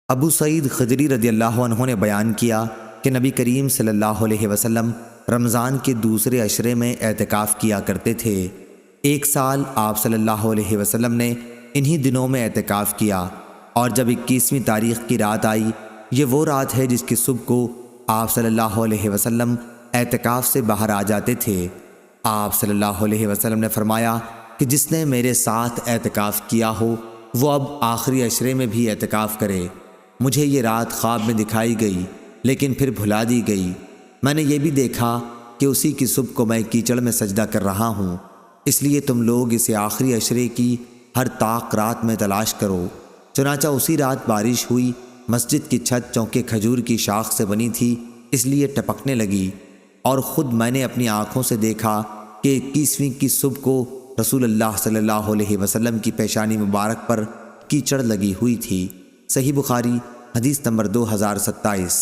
ابو سعید خدری رضی اللہ عنہ نے بیان کیا کہ نبی کریم صلی اللہ علیہ وسلم رمضان کے دوسرے عشرے میں اعتکاف کیا کرتے تھے۔ ایک سال آپ صلی اللہ علیہ وسلم نے انہی دنوں میں اعتکاف کیا، اور جب 21ویں تاریخ کی رات آئی، یہ وہ رات ہے جس کی صبح کو آپ صلی اللہ علیہ وسلم اعتکاف سے باہر آ جاتے تھے۔ آپ صلی اللہ علیہ وسلم نے فرمایا کہ جس نے میرے ساتھ اعتکاف کیا ہو وہ اب آخری عشرے میں بھی اعتکاف کرے۔ مجھے یہ رات خواب میں دکھائی گئی لیکن پھر بھلا دی گئی۔ میں نے یہ بھی دیکھا کہ اسی کی صبح کو میں کیچڑ میں سجدہ کر رہا ہوں، اس لیے تم لوگ اسے آخری عشرے کی ہر طاق رات میں تلاش کرو۔ چنانچہ اسی رات بارش ہوئی۔ مسجد کی چھت چونکہ کھجور کی شاخ سے بنی تھی اس لیے ٹپکنے لگی، اور خود میں نے اپنی آنکھوں سے دیکھا کہ 21ویں کی صبح کو رسول اللہ صلی اللہ علیہ وسلم کی پیشانی مبارک پر کیچڑ لگی ہوئی تھی۔ صحیح بخاری حدیث نمبر 2027۔